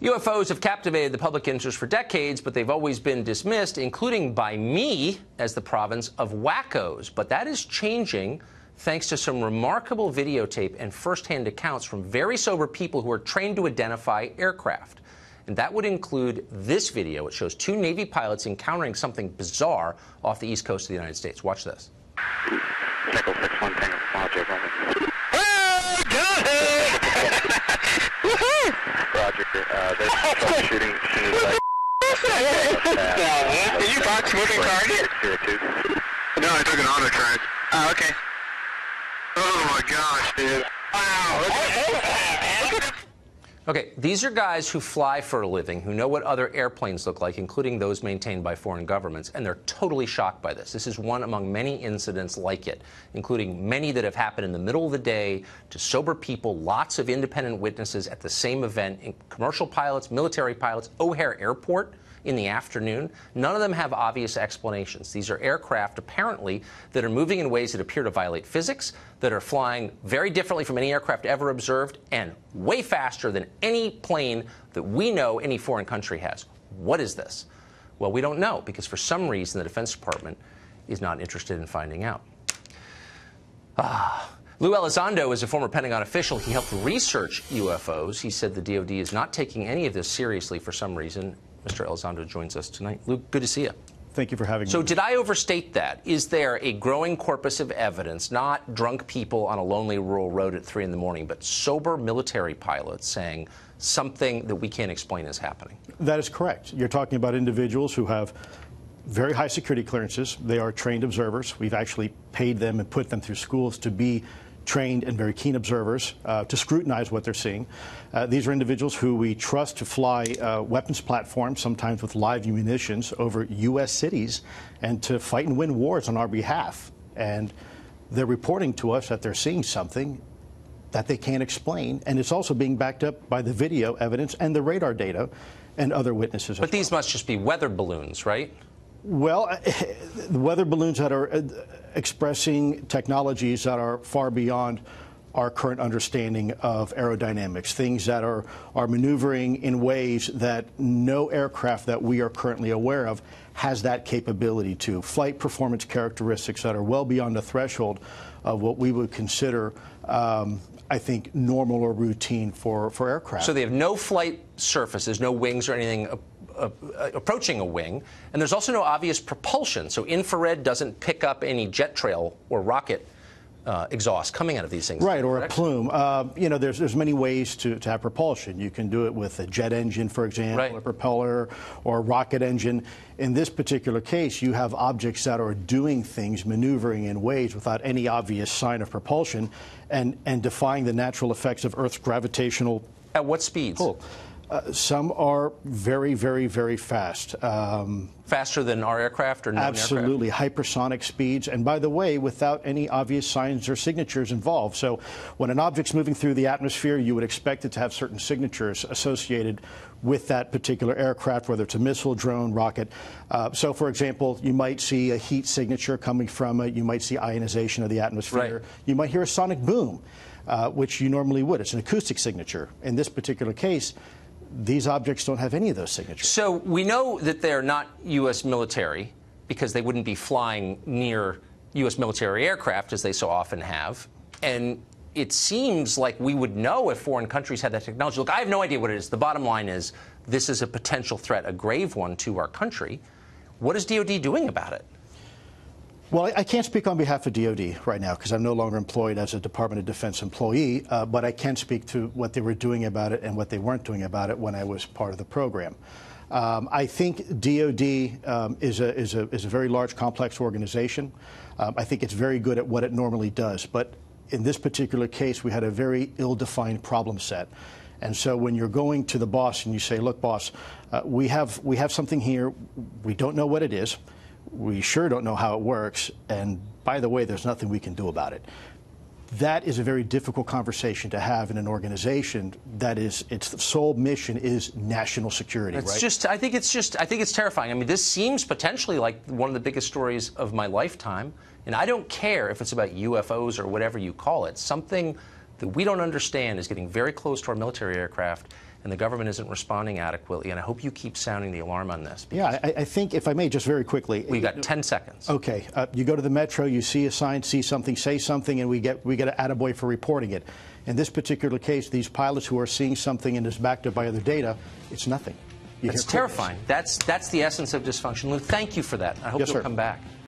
UFOs have captivated the public interest for decades, but they've always been dismissed, including by me, as the province of wackos. But that is changing thanks to some remarkable videotape and first-hand accounts from very sober people who are trained to identify aircraft. And that would include this video. It shows two Navy pilots encountering something bizarre off the east coast of the United States. Watch this. Echo 6-1, Tango, Roger, Roger. Oh, got it! Woohoo! Roger, there's troubleshooting. Did you box moving target? No, I took an auto track. Oh, okay. Oh my gosh, dude. Wow, look at that. Okay, these are guys who fly for a living, who know what other airplanes look like, including those maintained by foreign governments, and they're totally shocked by this. This is one among many incidents like it, including many that have happened in the middle of the day to sober people, lots of independent witnesses at the same event, commercial pilots, military pilots, O'Hare Airport in the afternoon. None of them have obvious explanations. These are aircraft, apparently, that are moving in ways that appear to violate physics, that are flying very differently from any aircraft ever observed, and way faster than any plane that we know any foreign country has. What is this? Well, we don't know, because for some reason the Defense Department is not interested in finding out. Lou Elizondo is a former Pentagon official. He helped research UFOs. He said the DoD is not taking any of this seriously for some reason. Mr. Elizondo joins us tonight. Lou, good to see you. Thank you for having me. So did I overstate that? Is there a growing corpus of evidence, not drunk people on a lonely rural road at 3 in the morning, but sober military pilots saying something that we can't explain is happening? That is correct. You're talking about individuals who have very high security clearances. They are trained observers. We've actually paid them and put them through schools to be trained and very keen observers to scrutinize what they're seeing. These are individuals who we trust to fly weapons platforms, sometimes with live munitions, over U.S. cities and to fight and win wars on our behalf. And they're reporting to us that they're seeing something that they can't explain, and it's also being backed up by the video evidence and the radar data and other witnesses. But these must just be weather balloons, right? Well, the weather balloons that are expressing technologies that are far beyond our current understanding of aerodynamics, things that are maneuvering in ways that no aircraft that we are currently aware of has that capability to. Flight performance characteristics that are well beyond the threshold of what we would consider, I think, normal or routine for aircraft. So they have no flight surfaces, no wings or anything approaching a wing, and there's also no obvious propulsion. So infrared doesn't pick up any jet trail or rocket exhaust coming out of these things. Right, or a plume. You know, there's many ways to have propulsion. You can do it with a jet engine, for example, right, a propeller, or a rocket engine. In this particular case, you have objects that are doing things, maneuvering in ways without any obvious sign of propulsion, and defying the natural effects of Earth's gravitational pull. At what speeds? Some are very, very, very fast. Faster than our aircraft or known absolutely, aircraft? Hypersonic speeds, and by the way, without any obvious signs or signatures involved. So when an object's moving through the atmosphere, you would expect it to have certain signatures associated with that particular aircraft, whether it's a missile, drone, rocket. So, for example, you might see a heat signature coming from it. You might see ionization of the atmosphere. Right. You might hear a sonic boom, which you normally would. It's an acoustic signature. In this particular case, these objects don't have any of those signatures. So we know that they're not U.S. military because they wouldn't be flying near U.S. military aircraft, as they so often have. And it seems like we would know if foreign countries had that technology. Look, I have no idea what it is. The bottom line is this is a potential threat, a grave one to our country. What is DoD doing about it? Well, I can't speak on behalf of DoD right now because I'm no longer employed as a Department of Defense employee, but I can speak to what they were doing about it and what they weren't doing about it when I was part of the program. I think DoD is a very large, complex organization. I think it's very good at what it normally does, but in this particular case, we had a very ill-defined problem set. And so when you're going to the boss and you say, look, boss, we have something here, we don't know what it is, we sure don't know how it works, and by the way, there's nothing we can do about it. That is a very difficult conversation to have in an organization that is, its sole mission is national security, right? I think it's terrifying. I mean, this seems potentially like one of the biggest stories of my lifetime, and I don't care if it's about UFOs or whatever you call it. Something that we don't understand is getting very close to our military aircraft, and the government isn't responding adequately, and I hope you keep sounding the alarm on this. Yeah, I think, if I may, just very quickly. We've got 10 seconds. Okay. You go to the Metro, you see a sign, see something, say something, and we get an attaboy for reporting it. In this particular case, these pilots who are seeing something and is backed up by other data, it's nothing. It's terrifying. That's the essence of dysfunction. Lou, thank you for that. I hope Yes, you'll sir. come back.